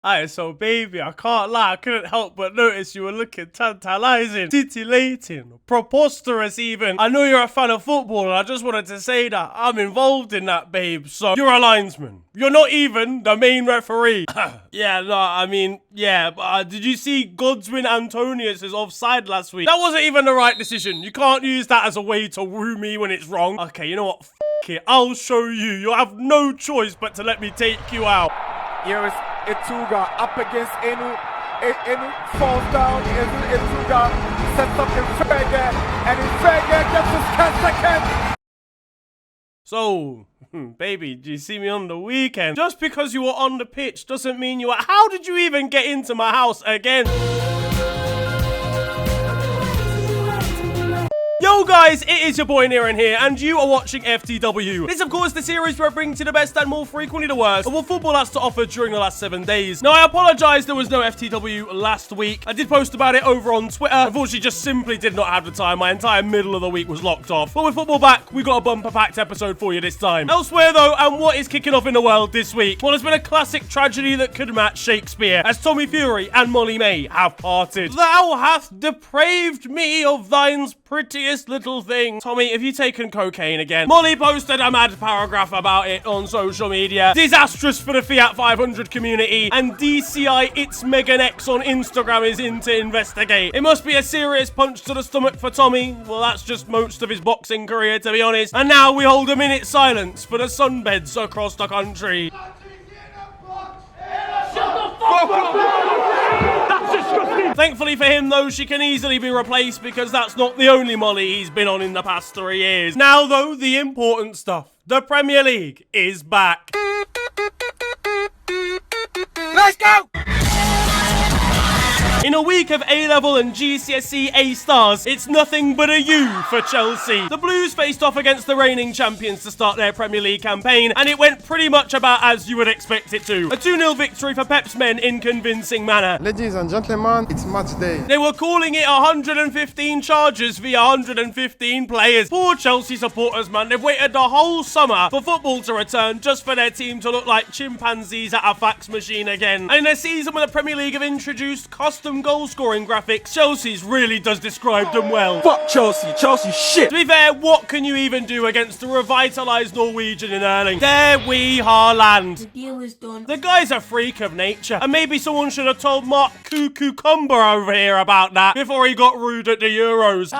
Aye, so baby, I can't lie, I couldn't help but notice you were looking tantalizing, titillating, preposterous even. I know you're a fan of football and I just wanted to say that I'm involved in that, babe, so you're a linesman. You're not even the main referee. Yeah, no, I mean, yeah, but did you see Godswin Antonius's offside last week? That wasn't even the right decision. You can't use that as a way to woo me when it's wrong. Okay, you know what? F it, I'll show you. You'll have no choice but to let me take you out. Here is Etuga up against Enu. Enu falls down. Etuga sets up Infege, and Infege gets his catch again. So, baby, do you see me on the weekend? Just because you were on the pitch doesn't mean you were. How did you even get into my house again? Yo guys, it is your boy Niran here, and you are watching FTW. This, of course, the series where I bring to the best and more frequently the worst of what football has to offer during the last 7 days. Now, I apologise there was no FTW last week. I did post about it over on Twitter. Unfortunately, just simply did not have the time. My entire middle of the week was locked off. But with football back, we got a bumper-packed episode for you this time. Elsewhere, though, and what is kicking off in the world this week? Well, it's been a classic tragedy that could match Shakespeare, as Tommy Fury and Molly May have parted. Thou hast depraved me of thine's prettiest little thing. Tommy, have you taken cocaine again? Molly posted a mad paragraph about it on social media. Disastrous for the Fiat 500 community, and DCI It's Megan X on Instagram is in to investigate. It must be a serious punch to the stomach for Tommy. Well, that's just most of his boxing career, to be honest. And now we hold a minute's silence for the sunbeds across the country. Thankfully for him, though, she can easily be replaced because that's not the only Molly he's been on in the past 3 years. Now, though, the important stuff. The Premier League is back. Let's go! In a week of A-level and GCSE A-stars, it's nothing but a U for Chelsea. The Blues faced off against the reigning champions to start their Premier League campaign, and it went pretty much about as you would expect it to. A 2-0 victory for Pep's men in convincing manner. Ladies and gentlemen, it's match day. They were calling it 115 charges via 115 players. Poor Chelsea supporters, man. They've waited the whole summer for football to return just for their team to look like chimpanzees at a fax machine again. And in a season where the Premier League have introduced custom goal scoring graphics, Chelsea's really does describe them well. Fuck Chelsea. Chelsea shit. To be fair, what can you even do against the revitalised Norwegian in Erling? There we Haaland. The deal is done. The guy's a freak of nature, and maybe someone should have told Marc Cucurella over here about that before he got rude at the Euros.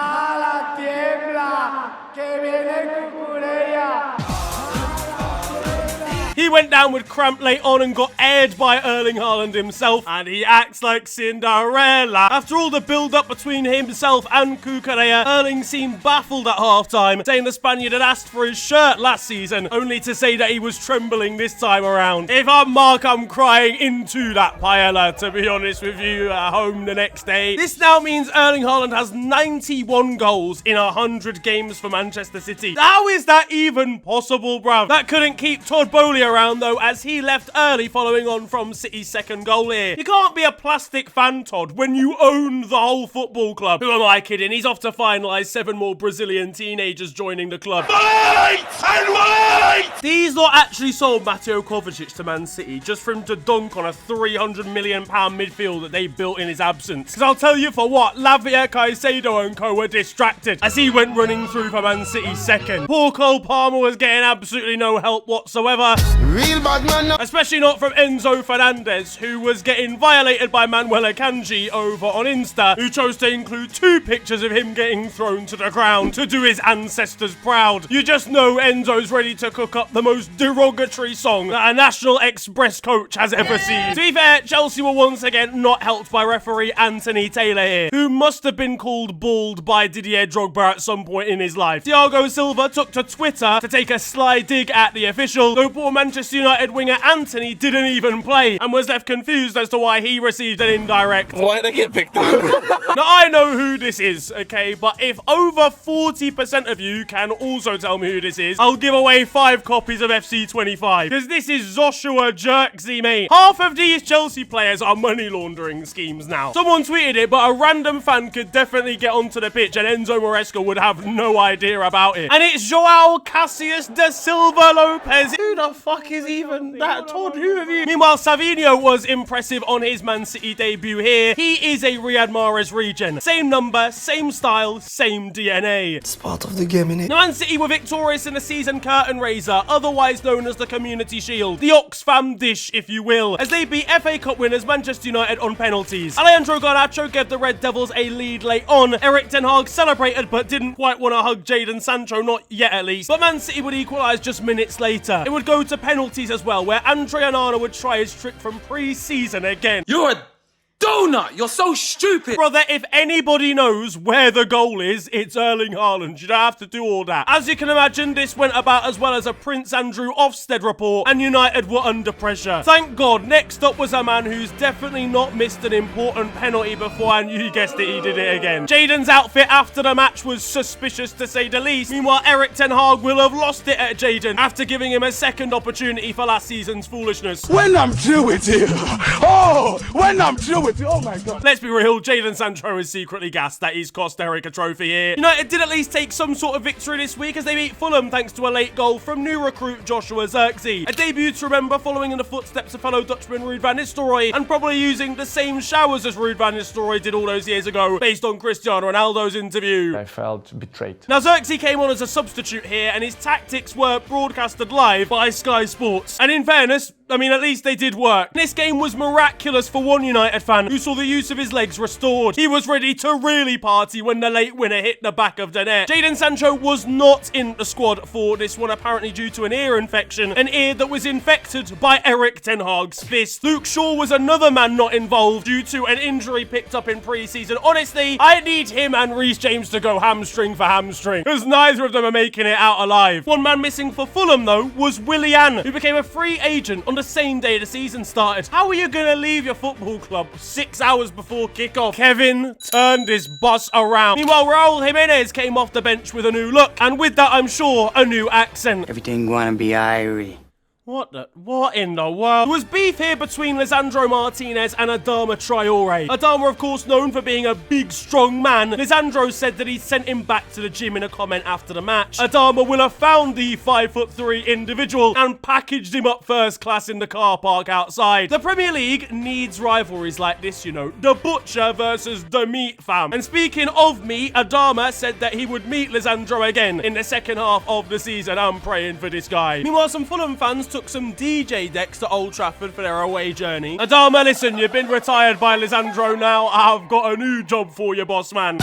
He went down with cramp late on and got aired by Erling Haaland himself, and he acts like Cinderella. After all the build-up between himself and Cucurella, Erling seemed baffled at half-time, saying the Spaniard had asked for his shirt last season, only to say that he was trembling this time around. If I'm Marc, I'm crying into that paella, to be honest with you, at home the next day. This now means Erling Haaland has 91 goals in 100 games for Manchester City. How is that even possible, bruv? That couldn't keep Todd Bowley around, though, as he left early following on from City's second goal here. You can't be a plastic fan, Todd, when you own the whole football club. Who am I kidding? He's off to finalise 7 more Brazilian teenagers joining the club. Wait! And wait! These lot actually sold Mateo Kovacic to Man City just for him to dunk on a £300 million midfield that they built in his absence. Because I'll tell you for what, Lavia Caicedo and co were distracted as he went running through for Man City's second. Poor Cole Palmer was getting absolutely no help whatsoever. Real bad man. Especially not from Enzo Fernandez, who was getting violated by Manuel Akanji over on Insta, who chose to include 2 pictures of him getting thrown to the ground to do his ancestors proud. You just know Enzo's ready to cook up the most derogatory song that a National Express coach has ever seen. To be fair, Chelsea were once again not helped by referee Anthony Taylor here, who must have been called bald by Didier Drogba at some point in his life. Thiago Silva took to Twitter to take a sly dig at the official, though poor Manchester United winger Anthony didn't even play and was left confused as to why he received an indirect. Why did I get picked up? Now, I know who this is, okay, but if over 40% of you can also tell me who this is, I'll give away 5 copies of FC25, because this is Joshua Jerksy, mate. Half of these Chelsea players are money laundering schemes now. Someone tweeted it, but a random fan could definitely get onto the pitch and Enzo Maresca would have no idea about it. And it's Joao Cassius da Silva Lopez. Who the fuck fuck is even that? Todd, who have you? Meanwhile, Savinho was impressive on his Man City debut here. He is a Riyad Mahrez regen. Same number, same style, same DNA. It's part of the game, innit? Now, Man City were victorious in the season curtain raiser, otherwise known as the Community Shield. The Oxfam dish, if you will, as they beat FA Cup winners Manchester United on penalties. Alejandro Garnacho gave the Red Devils a lead late on. Erik ten Hag celebrated but didn't quite want to hug Jadon Sancho, not yet at least. But Man City would equalise just minutes later. It would go to penalties as well, where Andre Onana would try his trick from pre-season again. You're a donut! You're so stupid! Brother, if anybody knows where the goal is, it's Erling Haaland. You don't have to do all that. As you can imagine, this went about as well as a Prince Andrew Ofsted report, and United were under pressure. Thank God, next up was a man who's definitely not missed an important penalty before, and you guessed it, he did it again. Jadon's outfit after the match was suspicious to say the least. Meanwhile, Erik ten Hag will have lost it at Jadon after giving him a second opportunity for last season's foolishness. When I'm through with you, when I'm through with you, oh my God. Let's be real, Jadon Sancho is secretly gassed that he's cost Eric a trophy here. United did at least take some sort of victory this week as they beat Fulham thanks to a late goal from new recruit Joshua Zirkzee. A debut to remember, following in the footsteps of fellow Dutchman Ruud van Nistelrooy, and probably using the same showers as Ruud van Nistelrooy did all those years ago, based on Cristiano Ronaldo's interview. I felt betrayed. Now, Zirkzee came on as a substitute here, and his tactics were broadcasted live by Sky Sports. And in fairness, I mean, at least they did work. This game was miraculous for one United fan who saw the use of his legs restored. He was ready to really party when the late winner hit the back of the net. Jadon Sancho was not in the squad for this one, apparently due to an ear infection, an ear that was infected by Erik ten Hag's fist. Luke Shaw was another man not involved due to an injury picked up in pre-season. Honestly, I need him and Reece James to go hamstring for hamstring, because neither of them are making it out alive. One man missing for Fulham, though, was Willian, who became a free agent on the same day the season started. How are you going to leave your football club 6 hours before kickoff? Kevin turned his bus around. Meanwhile, Raul Jimenez came off the bench with a new look, and with that, I'm sure, a new accent. Everything gonna be airy. What in the world? There was beef here between Lisandro Martinez and Adama Traore. Adama, of course, known for being a big, strong man. Lisandro said that he sent him back to the gym in a comment after the match. Adama will have found the 5'3" individual and packaged him up first class in the car park outside. The Premier League needs rivalries like this, you know. The Butcher versus the Meat fam. And speaking of meat, Adama said that he would meet Lisandro again in the second half of the season. I'm praying for this guy. Meanwhile, some Fulham fans took some DJ decks to Old Trafford for their away journey. Adama, listen, you've been retired by Lisandro now. I've got a new job for you, boss man.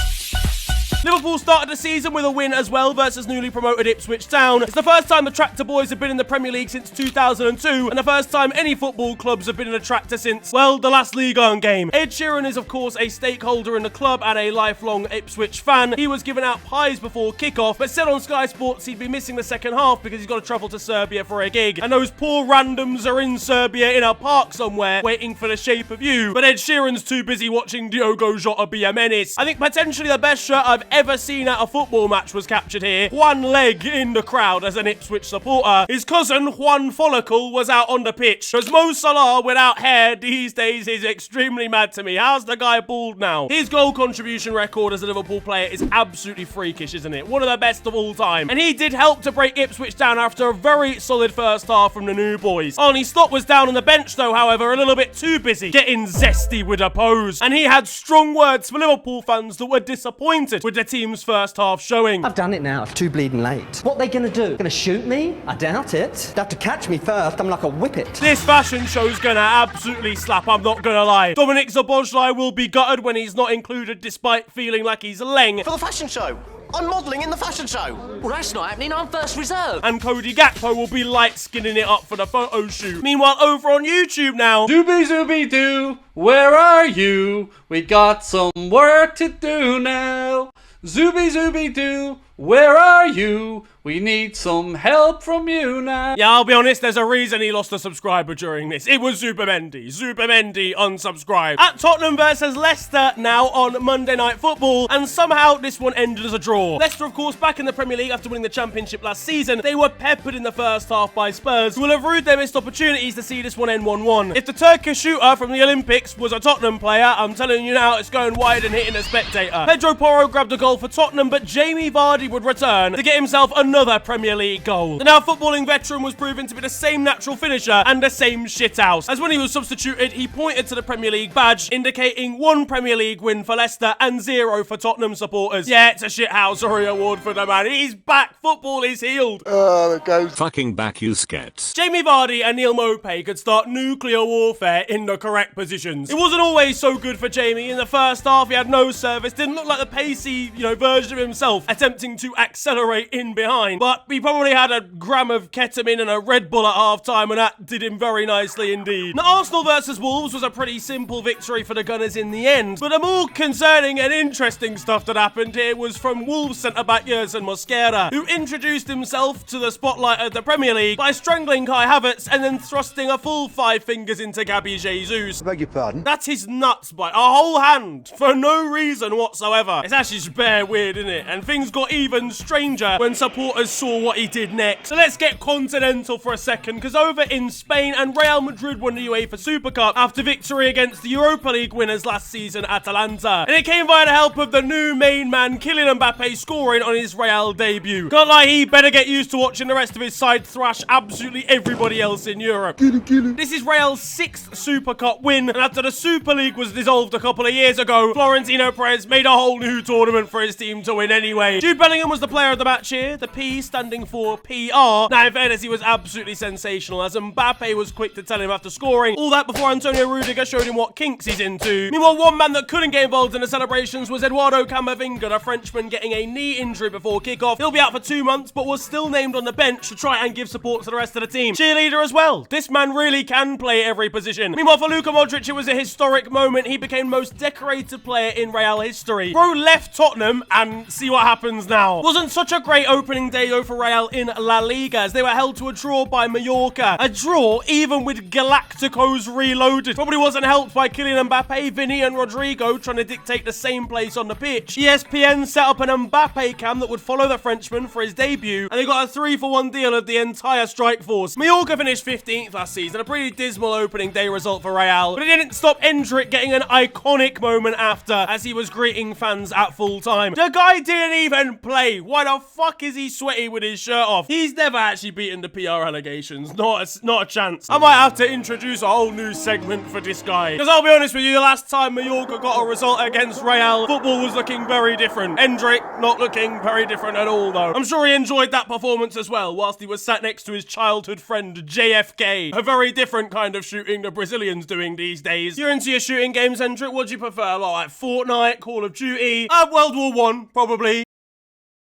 Liverpool started the season with a win as well versus newly promoted Ipswich Town. It's the first time the Tractor Boys have been in the Premier League since 2002, and the first time any football clubs have been in a Tractor since, well, the last Ligue 1 game. Ed Sheeran is, of course, a stakeholder in the club and a lifelong Ipswich fan. He was giving out pies before kickoff, but said on Sky Sports he'd be missing the second half because he's got to travel to Serbia for a gig. And those poor randoms are in Serbia in a park somewhere waiting for the Shape of You. But Ed Sheeran's too busy watching Diogo Jota be a menace. I think potentially the best shirt I've ever seen at a football match was captured here. One leg in the crowd as an Ipswich supporter. His cousin, Juan Follicle, was out on the pitch. Because Mo Salah without hair these days is extremely mad to me. How's the guy bald now? His goal contribution record as a Liverpool player is absolutely freakish, isn't it? One of the best of all time. And he did help to break Ipswich down after a very solid first half from the new boys. Arnie Stott was down on the bench though, however, a little bit too busy getting zesty with a pose. And he had strong words for Liverpool fans that were disappointed with the team's first half showing. I've done it now. It's too bleeding late. What are they gonna do? Gonna shoot me? I doubt it. They have to catch me first. I'm like a whippet. This fashion show's gonna absolutely slap, I'm not gonna lie. Dominic Szoboszlai will be gutted when he's not included despite feeling like he's leng. For the fashion show. I'm modelling in the fashion show. Well, that's not happening. I'm first reserve. And Cody Gakpo will be light skinning it up for the photo shoot. Meanwhile, over on YouTube now. Doobie zooby doo, where are you? We got some work to do now. Zooby zooby doo, where are you? We need some help from you now. Yeah, I'll be honest, there's a reason he lost a subscriber during this. It was Zubimendi. Zubimendi unsubscribed. At Tottenham versus Leicester now on Monday Night Football, and somehow this one ended as a draw. Leicester, of course, back in the Premier League after winning the Championship last season. They were peppered in the first half by Spurs, who will have rued their missed opportunities to see this one end 1-1. If the Turkish shooter from the Olympics was a Tottenham player, I'm telling you now, it's going wide and hitting a spectator. Pedro Porro grabbed a goal for Tottenham, but Jamie Vardy he would return to get himself another Premier League goal. The now footballing veteran was proven to be the same natural finisher and the same shithouse, as when he was substituted, he pointed to the Premier League badge, indicating 1 Premier League win for Leicester and 0 for Tottenham supporters. Yeah, it's a shithousery award for the man. He's back. Football is healed. Fucking back, you skets. Jamie Vardy and Neil Maupay could start nuclear warfare in the correct positions. It wasn't always so good for Jamie. In the first half, he had no service, didn't look like the pacey, version of himself, attempting to accelerate in behind. But he probably had a gram of ketamine and a Red Bull at half-time, and that did him very nicely indeed. Now, Arsenal versus Wolves was a pretty simple victory for the Gunners in the end, but the more concerning and interesting stuff that happened here was from Wolves centre-back Yerson Mosquera, who introduced himself to the spotlight of the Premier League by strangling Kai Havertz and then thrusting a full 5 fingers into Gabby Jesus. I beg your pardon? That's his nuts by a whole hand for no reason whatsoever. It's actually just bare weird, isn't it? And things got even stranger when supporters saw what he did next. So let's get continental for a second, because over in Spain, and Real Madrid won the UEFA Super Cup after victory against the Europa League winners last season, Atalanta. And it came via the help of the new main man, Kylian Mbappe, scoring on his Real debut. Can't lie, he better get used to watching the rest of his side thrash absolutely everybody else in Europe. This is Real's 6th Super Cup win, and after the Super League was dissolved a couple of years ago, Florentino Perez made a whole new tournament for his team to win anyway. Jude Bellingham was the player of the match here, the P standing for PR. Now, in fairness, he was absolutely sensational, as Mbappe was quick to tell him after scoring. All that before Antonio Rudiger showed him what kinks he's into. Meanwhile, one man that couldn't get involved in the celebrations was Eduardo Camavinga, the Frenchman, getting a knee injury before kickoff. He'll be out for 2 months, but was still named on the bench to try and give support to the rest of the team. Cheerleader as well. This man really can play every position. Meanwhile, for Luka Modric, it was a historic moment. He became most decorated player in Real history. Bro left Tottenham, and see what happens now. Wasn't such a great opening day though for Real in La Liga, as they were held to a draw by Mallorca. A draw even with Galacticos reloaded. Probably wasn't helped by Kylian Mbappe, Vinny and Rodrigo trying to dictate the same place on the pitch. ESPN set up an Mbappe cam that would follow the Frenchman for his debut, and they got a 3-for-1 deal of the entire strike force. Mallorca finished 15th last season, a pretty dismal opening day result for Real, but it didn't stop Endrick getting an iconic moment after, as he was greeting fans at full time. The guy didn't even play. Why the fuck is he sweaty with his shirt off? He's never actually beaten the PR allegations. Not a chance. I might have to introduce a whole new segment for this guy, because I'll be honest with you, the last time Mallorca got a result against Real, football was looking very different. Endrick not looking very different at all though. I'm sure he enjoyed that performance as well, whilst he was sat next to his childhood friend JFK. A very different kind of shooting the Brazilians doing these days. You're into your shooting games, Endrick? What do you prefer? Like Fortnite, Call of Duty, World War I, probably.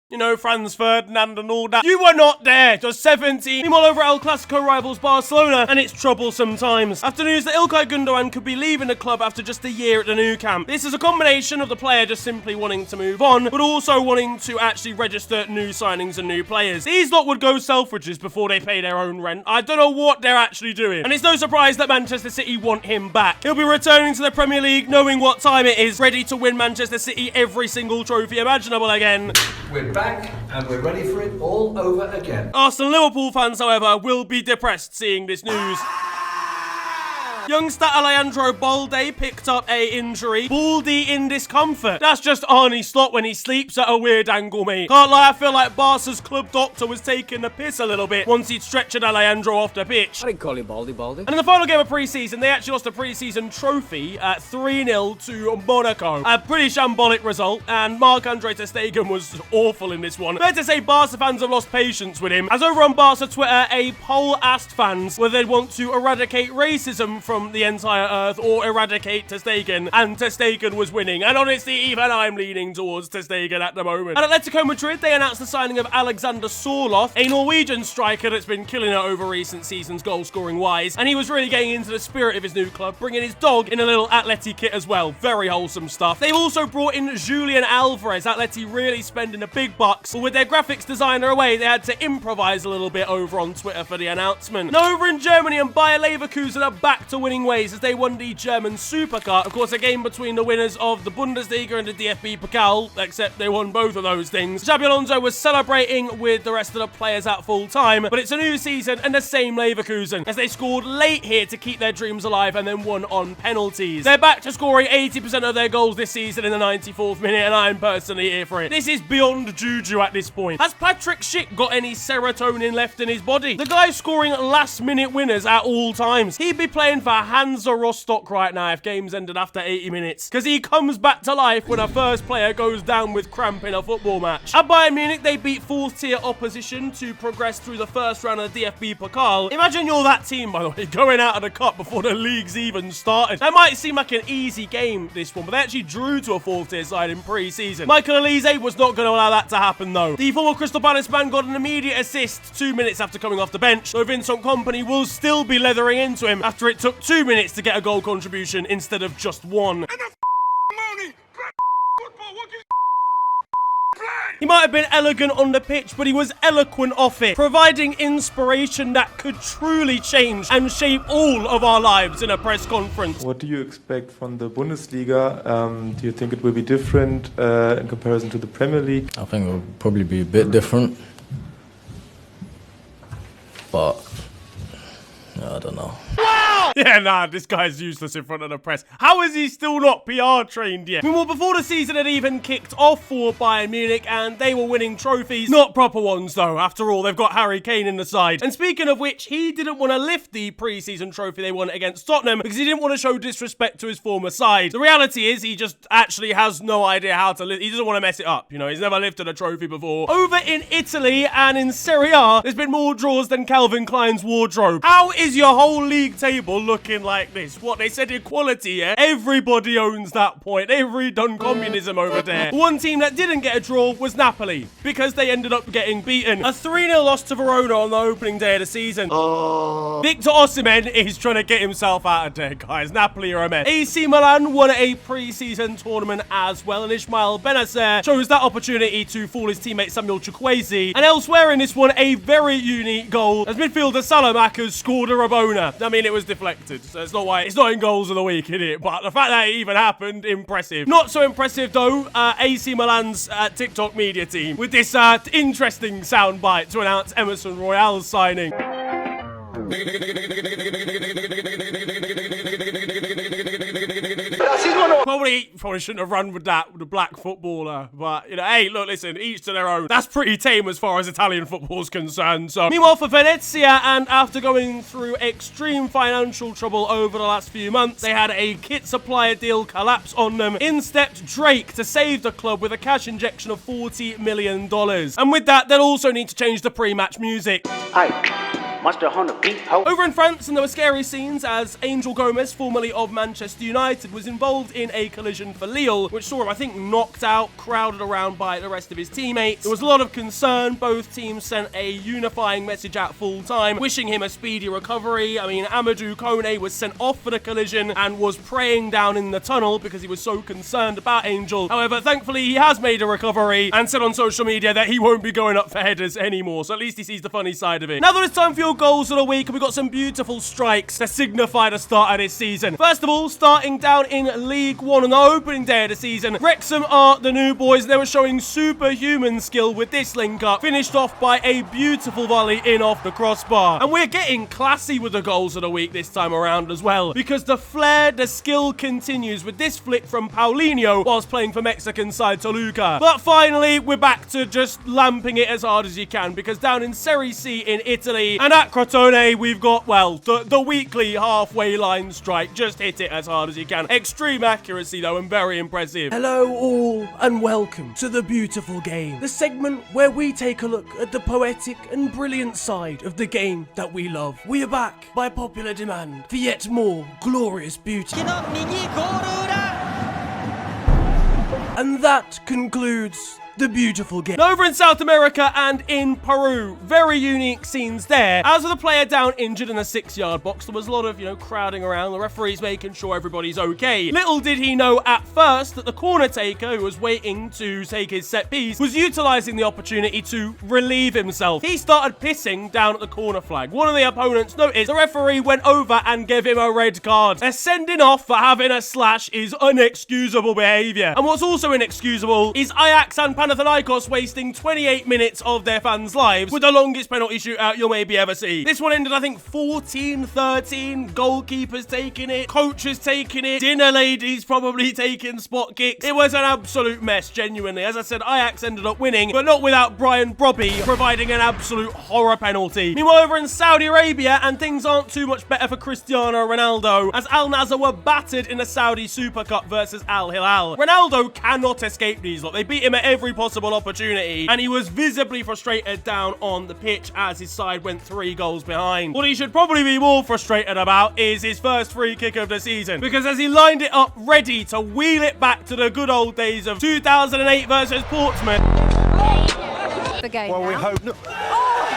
You know, Franz Ferdinand and all that. You were not there. Just 17. Meanwhile, over El Clasico rivals Barcelona, and it's troublesome times. After news that Ilkay Gundogan could be leaving the club after just a year at the new camp. This is a combination of the player just simply wanting to move on, but also wanting to actually register new signings and new players. These lot would go Selfridges before they pay their own rent. I don't know what they're actually doing. And it's no surprise that Manchester City want him back. He'll be returning to the Premier League, knowing what time it is, ready to win Manchester City every single trophy imaginable again. We're back and we're ready for it all over again. Arsenal and Liverpool fans, however, will be depressed seeing this news. Youngster Alejandro Balde picked up a injury. Baldy in discomfort. That's just Arnie Slot when he sleeps at a weird angle, mate. Can't lie, I feel like Barca's club doctor was taking the piss a little bit once he'd stretched Alejandro off the pitch. I didn't call you Baldy. And in the final game of pre-season, they actually lost a pre-season trophy at 3-0 to Monaco. A pretty shambolic result, and Marc-Andre ter Stegen was awful in this one. Fair to say, Barca fans have lost patience with him, as over on Barca Twitter, a poll asked fans whether they'd want to eradicate racism from the entire earth or eradicate ter Stegen, and ter Stegen was winning. And honestly, even I'm leaning towards ter Stegen at the moment. At Atletico Madrid, they announced the signing of Alexander Sorloth, a Norwegian striker that's been killing it over recent seasons goal-scoring wise, and he was really getting into the spirit of his new club, bringing his dog in a little Atleti kit as well. Very wholesome stuff. They've also brought in Julian Alvarez. Atleti really spending the big bucks, but with their graphics designer away, they had to improvise a little bit over on Twitter for the announcement. Now over in Germany, and Bayer Leverkusen are back to winning ways as they won the German Supercup. Of course, a game between the winners of the Bundesliga and the DFB Pokal, except they won both of those things. Xabi Alonso was celebrating with the rest of the players at full time, but it's a new season and the same Leverkusen, as they scored late here to keep their dreams alive and then won on penalties. They're back to scoring 80% of their goals this season in the 94th minute, and I'm personally here for it. This is beyond juju at this point. Has Patrick Schick got any serotonin left in his body? The guy's scoring last-minute winners at all times. He'd be playing for Hansa Rostock right now if games ended after 80 minutes, because he comes back to life when a first player goes down with cramp in a football match. At Bayern Munich, they beat 4th-tier opposition to progress through the first round of the DFB Pokal. Imagine you're that team, by the way, going out of the cup before the league's even started. That might seem like an easy game, this one, but they actually drew to a 4th-tier side in pre-season. Michael Olise was not going to allow that to happen, though. The former Crystal Palace man got an immediate assist 2 minutes after coming off the bench, though Vincent Kompany will still be leathering into him after it took 2 minutes to get a goal contribution instead of just 1. He might have been elegant on the pitch, but he was eloquent off it, providing inspiration that could truly change and shape all of our lives in a press conference. What do you expect from the Bundesliga? Do you think it will be different in comparison to the Premier League? I think it will probably be a bit different, but I don't know. Yeah, nah, this guy's useless in front of the press. How is he still not PR trained yet? Well, before the season had even kicked off for Bayern Munich, and they were winning trophies. Not proper ones, though. After all, they've got Harry Kane in the side. And speaking of which, he didn't want to lift the pre-season trophy they won against Tottenham because he didn't want to show disrespect to his former side. The reality is he just actually has no idea how to lift. He doesn't want to mess it up. You know, he's never lifted a trophy before. Over in Italy and in Serie A, there's been more draws than Calvin Klein's wardrobe. How is your whole league table looking like this? What, they said equality, yeah? Everybody owns that point. They've redone communism over there. One team that didn't get a draw was Napoli, because they ended up getting beaten. A 3-0 loss to Verona on the opening day of the season. Victor Osimhen is trying to get himself out of there, guys. Napoli are a mess. AC Milan won a pre-season tournament as well, and Ismail Benacer chose that opportunity to fool his teammate Samuel Chukwueze. And elsewhere in this one, a very unique goal as midfielder Salamakers scored a Rabona. I mean, it was deflected, so it's not in goals of the week, is it? But the fact that it even happened, impressive. Not so impressive, though, AC Milan's TikTok media team with this interesting soundbite to announce Emerson Royale's signing. Probably shouldn't have run with that, with the black footballer. But, you know, hey, look, listen, each to their own. That's pretty tame as far as Italian football is concerned. So, meanwhile, for Venezia, and after going through extreme financial trouble over the last few months, they had a kit supplier deal collapse on them. In stepped Drake to save the club with a cash injection of $40 million. And with that, they'll also need to change the pre-match music. Over in France, and there were scary scenes as Angel Gomez, formerly of Manchester United, was involved in a collision for Lille, which saw him, I think, knocked out, crowded around by the rest of his teammates. There was a lot of concern. Both teams sent a unifying message out full time, wishing him a speedy recovery. I mean, Amadou Kone was sent off for the collision and was praying down in the tunnel because he was so concerned about Angel. However, thankfully, he has made a recovery and said on social media that he won't be going up for headers anymore, so at least he sees the funny side of it. Now that it's time for your goals of the week, we've got some beautiful strikes to signify the start of this season. First of all, starting down in League One on the opening day of the season, Wrexham are the new boys. They were showing superhuman skill with this link-up, finished off by a beautiful volley in off the crossbar. And we're getting classy with the goals of the week this time around as well, because the flair, the skill continues with this flick from Paulinho whilst playing for Mexican side Toluca. But finally, we're back to just lamping it as hard as you can, because down in Serie C in Italy and at Crotone, we've got, well, the weekly halfway line strike. Just hit it as hard as you can. Extreme accuracy, though, and very impressive. Hello, all, and welcome to The Beautiful Game, the segment where we take a look at the poetic and brilliant side of the game that we love. We are back, by popular demand, for yet more glorious beauty. And that concludes the beautiful game. Over in South America and in Peru, very unique scenes there. As with a player down injured in the 6-yard box, there was a lot of, crowding around. The referee's making sure everybody's okay. Little did he know at first that the corner taker, who was waiting to take his set piece, was utilizing the opportunity to relieve himself. He started pissing down at the corner flag. One of the opponents noticed. The referee went over and gave him a red card. A sending off for having a slash is unexcusable behavior. And what's also inexcusable is Ajax and Panathinaikos wasting 28 minutes of their fans' lives with the longest penalty shootout you'll maybe ever see. This one ended, I think, 14-13. Goalkeepers taking it, coaches taking it, dinner ladies probably taking spot kicks. It was an absolute mess, genuinely. As I said, Ajax ended up winning, but not without Brian Brobby providing an absolute horror penalty. Meanwhile, over in Saudi Arabia, and things aren't too much better for Cristiano Ronaldo, as Al Nassr were battered in the Saudi Super Cup versus Al Hilal. Ronaldo cannot escape these lot. They beat him at every possible opportunity, and he was visibly frustrated down on the pitch as his side went 3 goals behind. What he should probably be more frustrated about is his first free kick of the season, because as he lined it up ready to wheel it back to the good old days of 2008 versus Portsmouth. The game Well, we hope.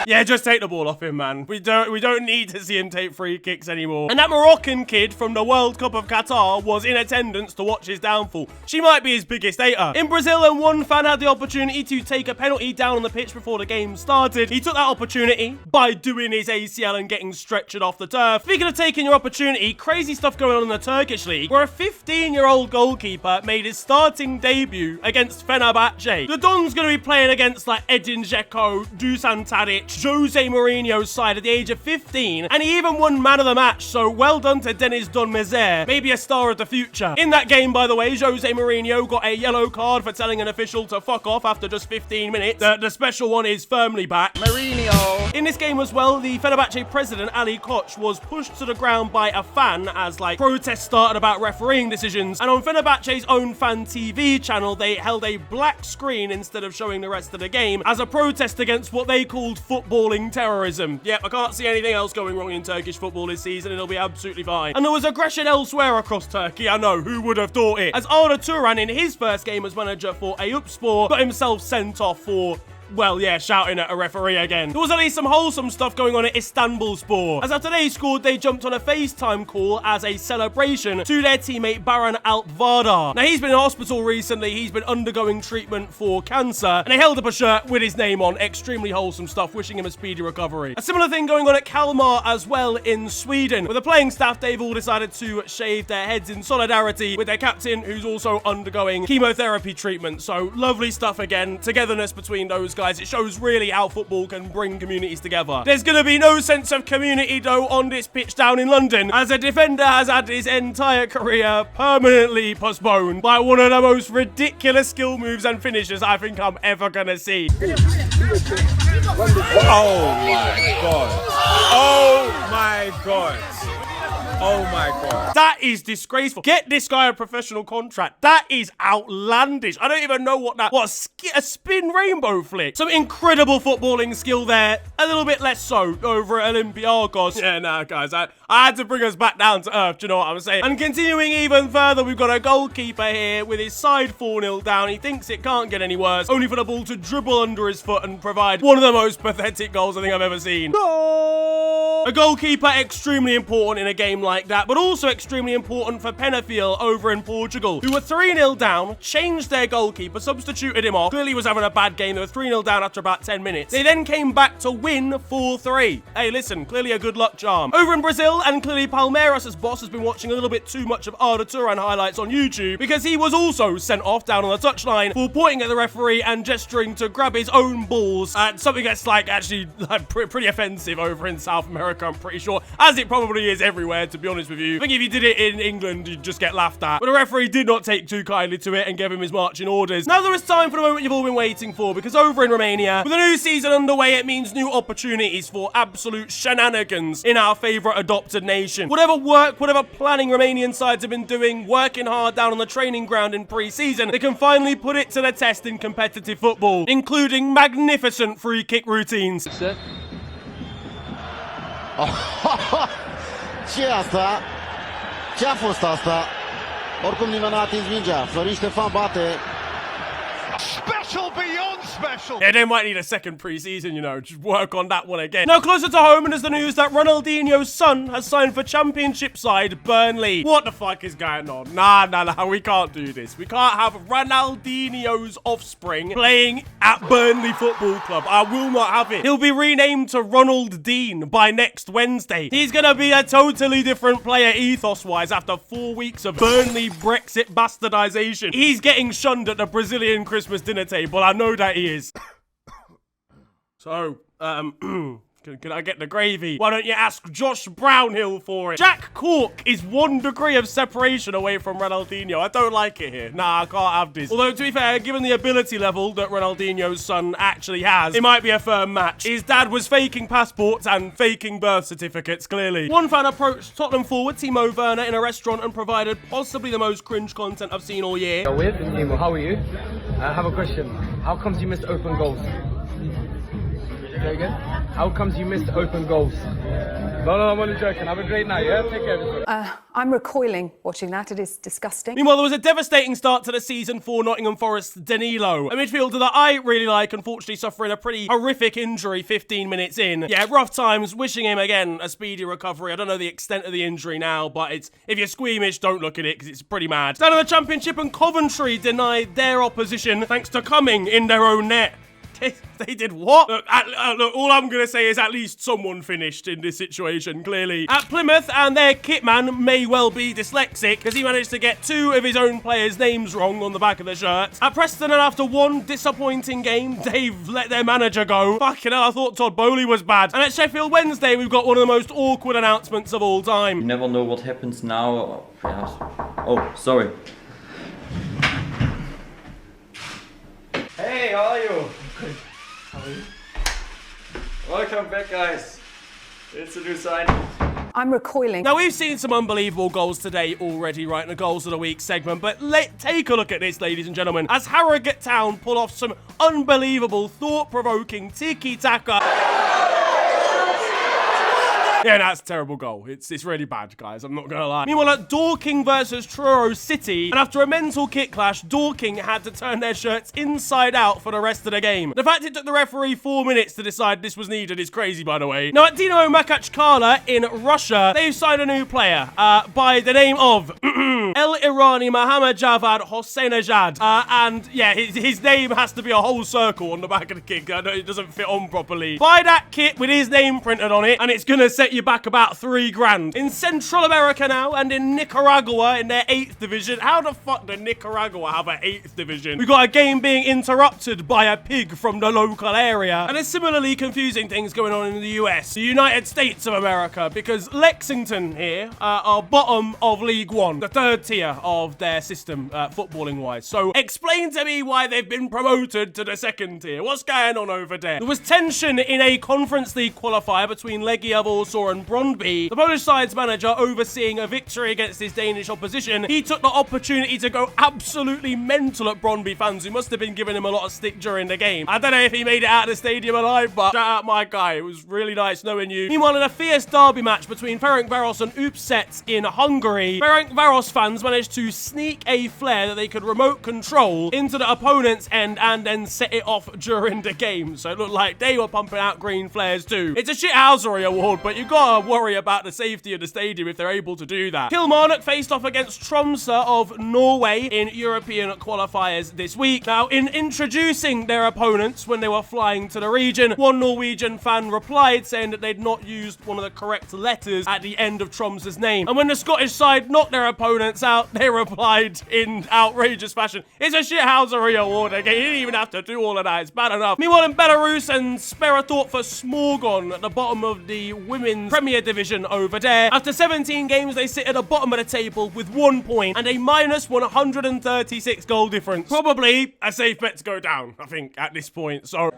Yeah, just take the ball off him, man. We don't need to see him take free kicks anymore. And that Moroccan kid from the World Cup of Qatar was in attendance to watch his downfall. She might be his biggest hater. In Brazil, and one fan had the opportunity to take a penalty down on the pitch before the game started. He took that opportunity by doing his ACL and getting stretchered off the turf. Speaking of taking your opportunity, crazy stuff going on in the Turkish league, where a 15-year-old goalkeeper made his starting debut against Fenerbahce. The Don's going to be playing against like Edin Dzeko, Dusan Tadic, Jose Mourinho's side at the age of 15, and he even won man of the match, so well done to Deniz Donmezer, maybe a star of the future. In that game, by the way, Jose Mourinho got a yellow card for telling an official to fuck off after just 15 minutes. The special one is firmly back. Mourinho! In this game as well, the Fenerbahce president, Ali Koç, was pushed to the ground by a fan as, protests started about refereeing decisions, and on Fenerbahce's own fan TV channel, they held a black screen instead of showing the rest of the game as a protest against what they called footballing terrorism. Yep, I can't see anything else going wrong in Turkish football this season. It'll be absolutely fine. And there was aggression elsewhere across Turkey. I know, who would have thought it? As Arda Turan, in his first game as manager for Eyüpspor, got himself sent off for... well, yeah, shouting at a referee again. There was at least some wholesome stuff going on at Istanbulspor, as after they scored, they jumped on a FaceTime call as a celebration to their teammate Baran Alpvardar. Now, he's been in hospital recently. He's been undergoing treatment for cancer, and they held up a shirt with his name on. Extremely wholesome stuff, wishing him a speedy recovery. A similar thing going on at Kalmar as well in Sweden, where the playing staff, they've all decided to shave their heads in solidarity with their captain, who's also undergoing chemotherapy treatment. So, lovely stuff again. Togetherness between those guys. It shows really how football can bring communities together. There's going to be no sense of community, though, on this pitch down in London, as a defender has had his entire career permanently postponed by one of the most ridiculous skill moves and finishes I think I'm ever going to see. Oh my god. Oh my god. Oh my god. That is disgraceful. Get this guy a professional contract. That is outlandish. I don't even know what that was. A spin rainbow flick. Some incredible footballing skill there. A little bit less so over at Olympiacos. Yeah, nah, guys. I had to bring us back down to earth. Do you know what I'm saying? And continuing even further, we've got a goalkeeper here with his side 4-0 down. He thinks it can't get any worse, only for the ball to dribble under his foot and provide one of the most pathetic goals I think I've ever seen. No! A goalkeeper extremely important in a game like that, but also extremely important for Penafiel over in Portugal, who were 3-0 down, changed their goalkeeper, substituted him off. Clearly was having a bad game. They were 3-0 down after about 10 minutes. They then came back to win 4-3. Hey, listen, clearly a good luck charm. Over in Brazil, and clearly Palmeiras' boss has been watching a little bit too much of Arda Turan highlights on YouTube, because he was also sent off down on the touchline for pointing at the referee and gesturing to grab his own balls. Something that's actually pretty offensive over in South America, I'm pretty sure, as it probably is everywhere, to be honest with you. I think if you did it in England, you'd just get laughed at. But the referee did not take too kindly to it and gave him his marching orders. Now there is time for the moment you've all been waiting for, because over in Romania, with a new season underway, it means new opportunities for absolute shenanigans in our favourite adopted nation. Whatever work, whatever planning Romanian sides have been doing, working hard down on the training ground in pre-season, they can finally put it to the test in competitive football, including magnificent free kick routines. Ce-i asta? Ce-a fost asta? Oricum nimeni n-a atins mingea. Florin Ștefan bate. Special beyond special. Yeah, they might need a second pre-season, you know, just work on that one again. Now, closer to home, and there's the news that Ronaldinho's son has signed for Championship side Burnley. What the fuck is going on? Nah, we can't do this. We can't have Ronaldinho's offspring playing at Burnley Football Club. I will not have it. He'll be renamed to Ronald Dean by next Wednesday. He's gonna be a totally different player ethos-wise after 4 weeks of Burnley Brexit bastardization. He's getting shunned at the Brazilian Christmas dinner table. I know that he is. So, can I get the gravy? Why don't you ask Josh Brownhill for it? Jack Cork is 1 degree of separation away from Ronaldinho. I don't like it here. Nah, I can't have this. Although, to be fair, given the ability level that Ronaldinho's son actually has, it might be a firm match. His dad was faking passports and faking birth certificates, clearly. One fan approached Tottenham forward Timo Werner in a restaurant and provided possibly the most cringe content I've seen all year. With Timo, how are you? I have a question. How comes you missed open goals? Say again? How comes you missed open goals? No, I'm only joking. Have a great night, yeah? Take care of yourself. I'm recoiling watching that. It is disgusting. Meanwhile, there was a devastating start to the season for Nottingham Forest's Danilo, a midfielder that I really like, unfortunately suffering a pretty horrific injury 15 minutes in. Yeah, rough times, wishing him, again, a speedy recovery. I don't know the extent of the injury now, but if you're squeamish, don't look at it, because it's pretty mad. Down in the Championship, and Coventry denied their opposition thanks to coming in their own net. They did what? Look, all I'm going to say is at least someone finished in this situation, clearly. At Plymouth, and their kitman may well be dyslexic, because he managed to get 2 of his own players' names wrong on the back of the shirt. At Preston, and after 1 disappointing game, they've let their manager go. Fucking hell, I thought Todd Bowley was bad. And at Sheffield Wednesday, we've got one of the most awkward announcements of all time. You never know what happens now. Oh, sorry. Hey, how are you? How are you? Welcome back, guys. It's a new sign. I'm recoiling. Now, we've seen some unbelievable goals today already, right, in the Goals of the Week segment, but take a look at this, ladies and gentlemen, as Harrogate Town pull off some unbelievable, thought-provoking tiki-taka. Yeah, that's a terrible goal. It's really bad, guys. I'm not gonna lie. Meanwhile, at Dorking versus Truro City, and after a mental kick clash, Dorking had to turn their shirts inside out for the rest of the game. The fact it took the referee 4 minutes to decide this was needed is crazy, by the way. Now, at Dinamo Makhachkala in Russia, they've signed a new player by the name of El Irani Mohammad Javad Hossein-Ajad. And yeah, his name has to be a whole circle on the back of the kit. It doesn't fit on properly. Buy that kit with his name printed on it, and it's gonna set you back about $3 grand. In Central America now, and in Nicaragua in their 8th division. How the fuck did Nicaragua have an 8th division? We got a game being interrupted by a pig from the local area. And there's similarly confusing things going on in the US, the United States of America, because Lexington here are bottom of League One, the 3rd tier of their system, footballing wise. So explain to me why they've been promoted to the 2nd tier. What's going on over there? There was tension in a Conference League qualifier between Legia Warsaw and Brøndby. The Polish side's manager, overseeing a victory against his Danish opposition, he took the opportunity to go absolutely mental at Brøndby fans who must have been giving him a lot of stick during the game. I don't know if he made it out of the stadium alive, but shout out my guy. It was really nice knowing you. Meanwhile, in a fierce derby match between Ferencváros and Upset in Hungary, Ferencváros fans managed to sneak a flare that they could remote control into the opponent's end and then set it off during the game. So it looked like they were pumping out green flares too. It's a shithousery award, but you gotta worry about the safety of the stadium if they're able to do that. Kilmarnock faced off against Tromsø of Norway in European qualifiers this week. Now, in introducing their opponents when they were flying to the region, one Norwegian fan replied saying that they'd not used one of the correct letters at the end of Tromsø's name. And when the Scottish side knocked their opponents out, they replied in outrageous fashion, "It's a shithousery award again. You didn't even have to do all of that. It's bad enough." Meanwhile, in Belarus, and spare a thought for Smorgon at the bottom of the women's Premier Division over there. After 17 games, they sit at the bottom of the table with 1 point and a minus 136 goal difference. Probably a safe bet to go down, I think, at this point. So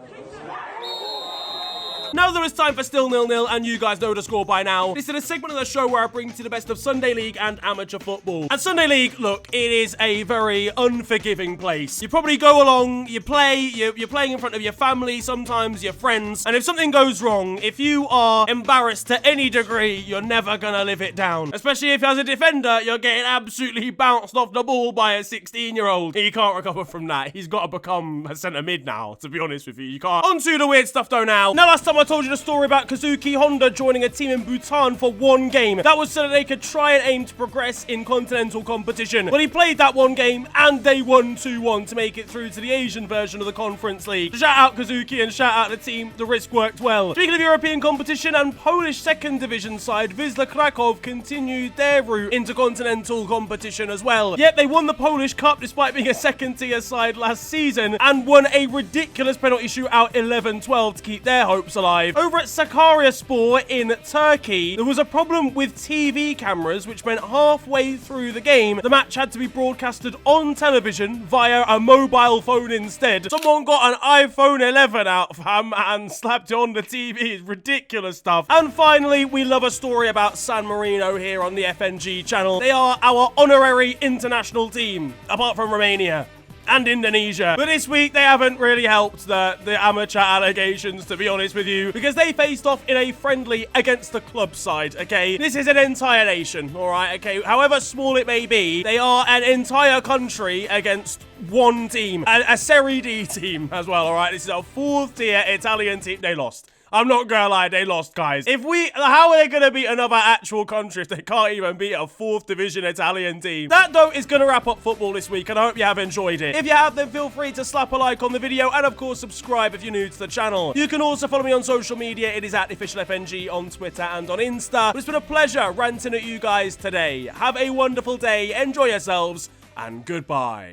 Now that it's time for Still 0-0, and you guys know the score by now, this is a segment of the show where I bring to you the best of Sunday League and amateur football. And Sunday League, look, it is a very unforgiving place. You probably go along, you play, you're playing in front of your family, sometimes your friends, and if something goes wrong, if you are embarrassed to any degree, you're never gonna live it down. Especially if as a defender, you're getting absolutely bounced off the ball by a 16-year-old. He can't recover from that. He's got to become a centre mid now, to be honest with you. You can't. On to the weird stuff though now. Now, last time I told you the story about Kazuki Honda joining a team in Bhutan for one game. That was so that they could try and aim to progress in continental competition. Well, he played that one game and they won 2-1 to make it through to the Asian version of the Conference League. So shout out Kazuki and shout out the team. The risk worked well. Speaking of European competition, and Polish second division side Wisla Krakow continued their route into continental competition as well. Yet they won the Polish Cup despite being a second tier side last season and won a ridiculous penalty shootout 11-12 to keep their hopes alive. Over at Sakaryaspor in Turkey, there was a problem with TV cameras, which meant halfway through the game, the match had to be broadcasted on television via a mobile phone instead. Someone got an iPhone 11 out, fam, and slapped it on the TV. It's ridiculous stuff. And finally, we love a story about San Marino here on the FNG channel. They are our honorary international team, apart from Romania and Indonesia. But this week, they haven't really helped the amateur allegations, to be honest with you, because they faced off in a friendly against the club side, okay? This is an entire nation, all right, okay? However small it may be, they are an entire country against one team, a Serie D team as well, all right? This is a fourth-tier Italian team. They lost. I'm not gonna lie, they lost, guys. How are they gonna beat another actual country if they can't even beat a 4th division Italian team? That, though, is gonna wrap up football this week, and I hope you have enjoyed it. If you have, then feel free to slap a like on the video, and of course, subscribe if you're new to the channel. You can also follow me on social media. It is at @officialfng on Twitter and on Insta. But it's been a pleasure ranting at you guys today. Have a wonderful day, enjoy yourselves, and goodbye.